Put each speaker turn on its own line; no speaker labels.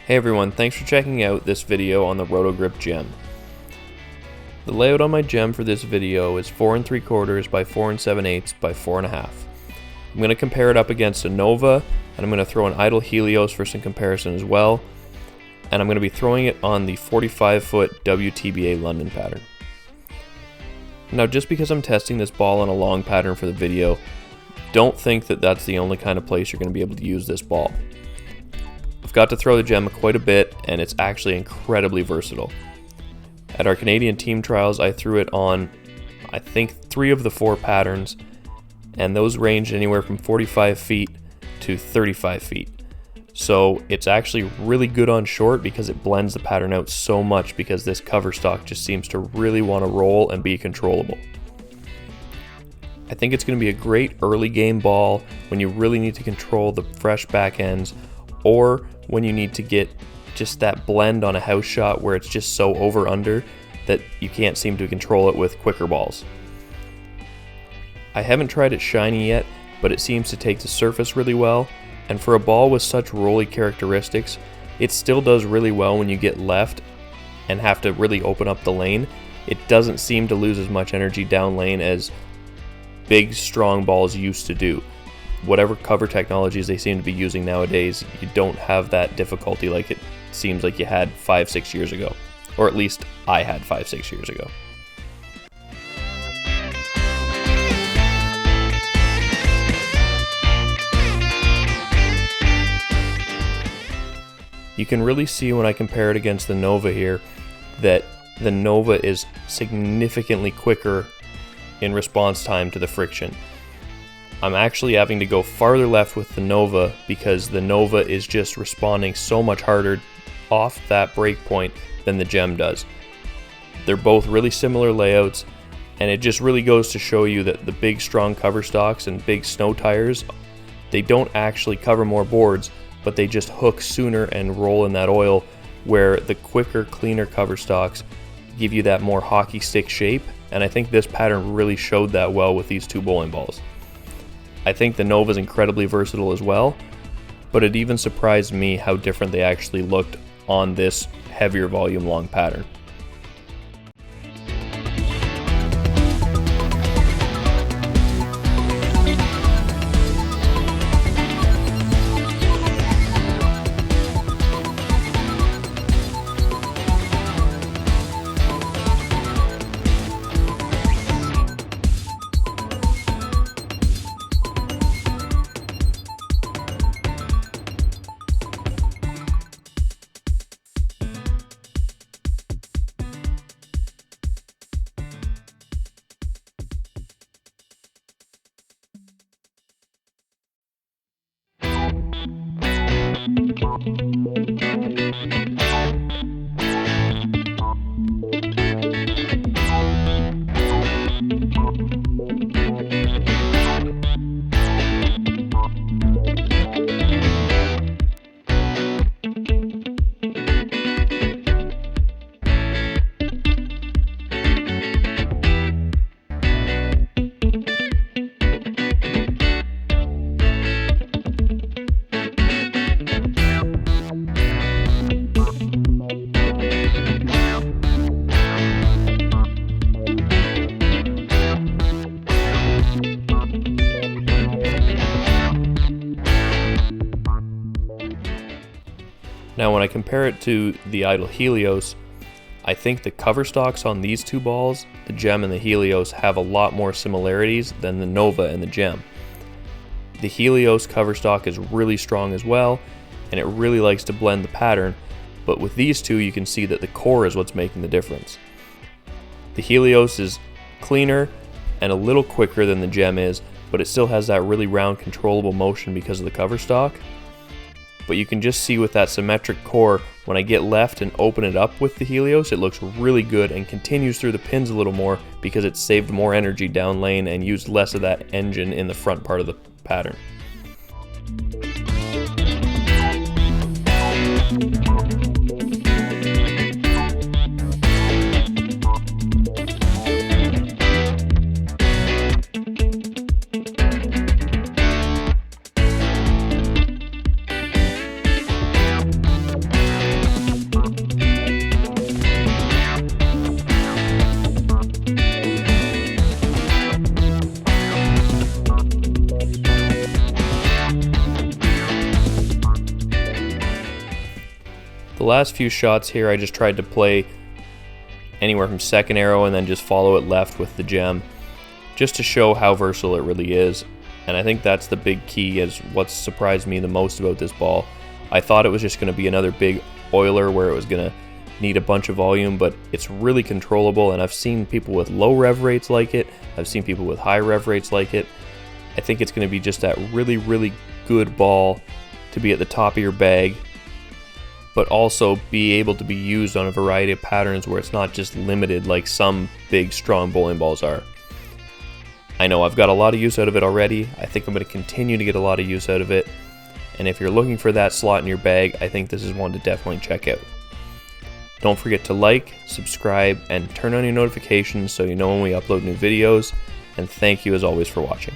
Hey everyone, thanks for checking out this video on the ROTO Grip gem. The layout on my gem for this video is 4 3/4 by 4 7/8 by 4.5. I'm going to compare it up against a Nova, and I'm going to throw an idle Helios for some comparison as well, and I'm going to be throwing it on the 45-foot WTBA London pattern. Now, just because I'm testing this ball on a long pattern for the video, don't think that that's the only kind of place you're going to be able to use this ball. I've got to throw the gem quite a bit, and it's actually incredibly versatile. At our Canadian team trials, I threw it on, I think, 3 of the 4 patterns, and those ranged anywhere from 45 feet to 35 feet. So it's actually really good on short because it blends the pattern out so much, because this cover stock just seems to really want to roll and be controllable. I think it's going to be a great early game ball when you really need to control the fresh back ends, or when you need to get just that blend on a house shot where it's just so over-under that you can't seem to control it with quicker balls. I haven't tried it shiny yet, but it seems to take the surface really well, and for a ball with such rolly characteristics, it still does really well when you get left and have to really open up the lane. It doesn't seem to lose as much energy down lane as big, strong balls used to do. Whatever cover technologies they seem to be using nowadays, you don't have that difficulty like it seems like you had 5-6 years ago. Or at least I had 5-6 years ago. You can really see when I compare it against the Nova here that the Nova is significantly quicker in response time to the friction. I'm actually having to go farther left with the Nova because the Nova is just responding so much harder off that break point than the gem does. They're both really similar layouts, and it just really goes to show you that the big strong cover stocks and big snow tires, they don't actually cover more boards, but they just hook sooner and roll in that oil, where the quicker, cleaner cover stocks give you that more hockey stick shape, and I think this pattern really showed that well with these 2 bowling balls. I think the Nova is incredibly versatile as well, but it even surprised me how different they actually looked on this heavier volume long pattern. Now when I compare it to the idle Helios, I think the cover stocks on these two balls, the Gem and the Helios, have a lot more similarities than the Nova and the Gem. The Helios cover stock is really strong as well, and it really likes to blend the pattern, but with these two you can see that the core is what's making the difference. The Helios is cleaner and a little quicker than the Gem is, but it still has that really round controllable motion because of the cover stock. But you can just see with that symmetric core, when I get left and open it up with the Helios, it looks really good and continues through the pins a little more because it saved more energy down lane and used less of that engine in the front part of the pattern. The last few shots here I just tried to play anywhere from second arrow and then just follow it left with the Gem, just to show how versatile it really is. And I think that's the big key, is what surprised me the most about this ball. I thought it was just going to be another big oiler where it was going to need a bunch of volume, but it's really controllable, and I've seen people with low rev rates like it, I've seen people with high rev rates like it. I think it's going to be just that really, really good ball to be at the top of your bag, but also be able to be used on a variety of patterns where it's not just limited like some big, strong bowling balls are. I know I've got a lot of use out of it already. I think I'm going to continue to get a lot of use out of it. And if you're looking for that slot in your bag, I think this is one to definitely check out. Don't forget to like, subscribe, and turn on your notifications so you know when we upload new videos. And thank you as always for watching.